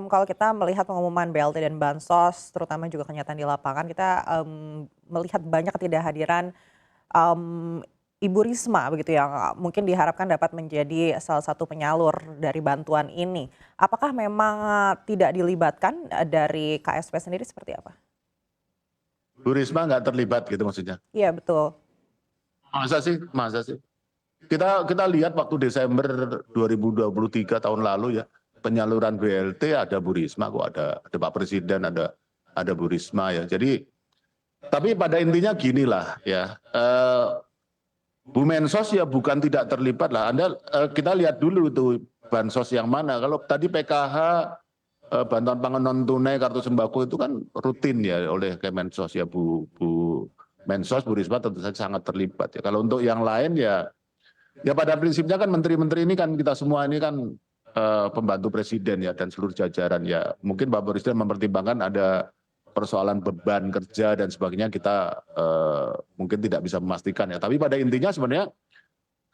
Kalau kita melihat pengumuman BLT dan bansos, terutama juga kenyataan di lapangan, kita, melihat banyak ketidakhadiran, mmm, Ibu Risma begitu yang, mungkin diharapkan dapat menjadi salah satu penyalur dari bantuan ini. Apakah memang, tidak dilibatkan, dari KSP sendiri seperti apa? Bu Risma nggak terlibat gitu maksudnya? Iya betul. Masa sih? Masa sih? Kita lihat waktu Desember 2023 tahun lalu ya, penyaluran BLT ada Bu Risma kok, ada Pak Presiden, ada Bu Risma ya. Jadi, tapi pada intinya ginilah ya, Bu Mensos ya bukan tidak terlibat lah. Kita lihat dulu tuh bansos yang mana. Kalau tadi PKH, bantuan pangan non tunai, kartu sembako itu kan rutin ya oleh Kemensos ya, Bu Mensos, Bu Risma tentu saja sangat terlibat ya. Kalau untuk yang lain ya pada prinsipnya kan menteri-menteri ini kan kita semua ini kan pembantu presiden ya dan seluruh jajaran ya. Mungkin Pak Presiden mempertimbangkan ada persoalan beban kerja dan sebagainya, kita mungkin tidak bisa memastikan ya. Tapi pada intinya sebenarnya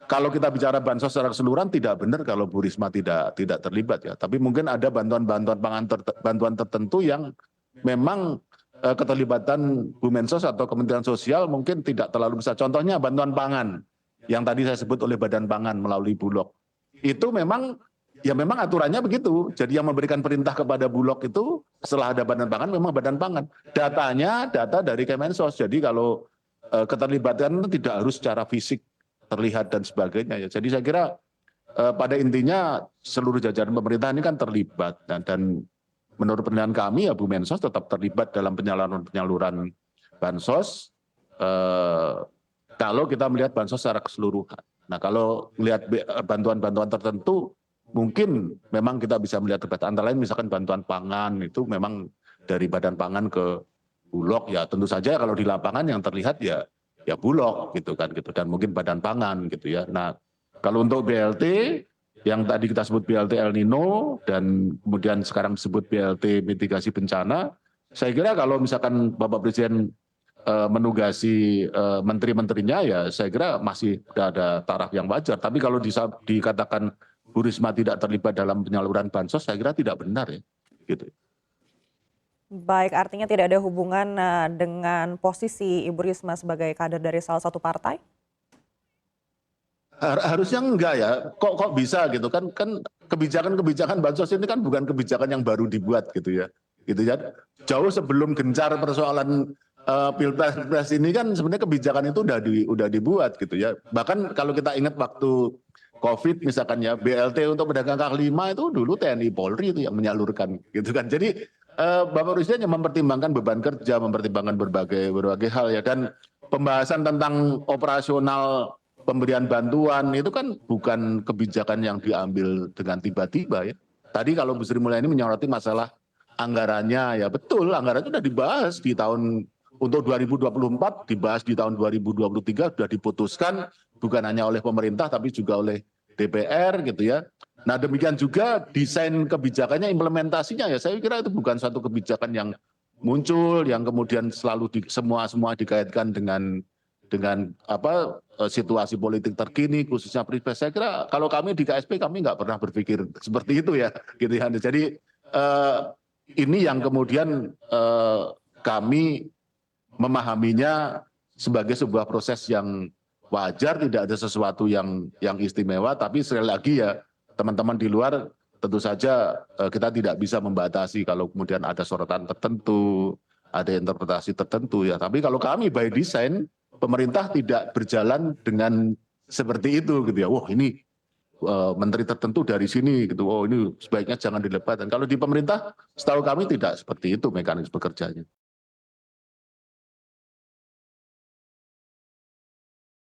kalau kita bicara bansos secara keseluruhan tidak benar kalau Bu Risma tidak terlibat ya. Tapi mungkin ada bantuan tertentu yang memang keterlibatan Bu Mensos atau Kementerian Sosial mungkin tidak terlalu besar. Contohnya bantuan pangan yang tadi saya sebut oleh Badan Pangan melalui Bulog. Itu memang aturannya begitu. Jadi yang memberikan perintah kepada Bulog itu setelah ada Badan Pangan memang Badan Pangan. Datanya data dari Kemensos. Jadi kalau keterlibatan tidak harus secara fisik terlihat dan sebagainya ya. Jadi saya kira pada intinya seluruh jajaran pemerintah ini kan terlibat dan menurut penilaian kami ya Bu Mensos tetap terlibat dalam penyaluran bansos kalau kita melihat bansos secara keseluruhan. Nah kalau melihat bantuan-bantuan tertentu mungkin memang kita bisa melihat terbatas. Antara lain misalkan bantuan pangan itu memang dari Badan Pangan ke Bulog ya, tentu saja kalau di lapangan yang terlihat ya Bulog gitu kan gitu, dan mungkin Badan Pangan gitu ya. Nah kalau untuk BLT yang tadi kita sebut BLT El Nino dan kemudian sekarang disebut BLT mitigasi bencana, saya kira kalau misalkan Bapak Presiden menugasi menteri-menterinya ya saya kira masih ada taraf yang wajar. Tapi kalau dikatakan Bu Risma tidak terlibat dalam penyaluran bansos, saya kira tidak benar ya gitu. Baik, artinya tidak ada hubungan, dengan posisi Ibu Risma sebagai kader dari salah satu partai? Harusnya enggak ya, kok bisa gitu kan kebijakan bansos ini kan bukan kebijakan yang baru dibuat gitu ya. Jauh sebelum gencar persoalan pilpres ini kan sebenarnya kebijakan itu udah dibuat gitu ya. Bahkan kalau kita ingat waktu COVID misalkan ya, BLT untuk pedagang kaki lima itu dulu TNI Polri itu yang menyalurkan gitu kan. Jadi Bapak Presiden yang mempertimbangkan beban kerja, mempertimbangkan berbagai hal ya, dan pembahasan tentang operasional pemberian bantuan itu kan bukan kebijakan yang diambil dengan tiba-tiba ya. Tadi kalau Bu Sri Mulyani menyoroti masalah anggarannya, ya betul anggarannya sudah dibahas di tahun untuk 2024, dibahas di tahun 2023, sudah diputuskan bukan hanya oleh pemerintah tapi juga oleh DPR gitu ya. Nah demikian juga desain kebijakannya, implementasinya ya saya kira itu bukan suatu kebijakan yang muncul yang kemudian selalu semua dikaitkan dengan situasi politik terkini khususnya pilpres. Saya kira kalau kami di KSP kami nggak pernah berpikir seperti itu ya gitu ya. Jadi ini yang kemudian kami memahaminya sebagai sebuah proses yang wajar, tidak ada sesuatu yang istimewa, tapi sekali lagi ya teman-teman di luar tentu saja kita tidak bisa membatasi kalau kemudian ada sorotan tertentu, ada interpretasi tertentu ya. Tapi kalau kami by design pemerintah tidak berjalan dengan seperti itu gitu ya. Wah ini menteri tertentu dari sini gitu. Oh ini sebaiknya jangan dilebatkan. Kalau di pemerintah setahu kami tidak seperti itu mekanisme kerjanya.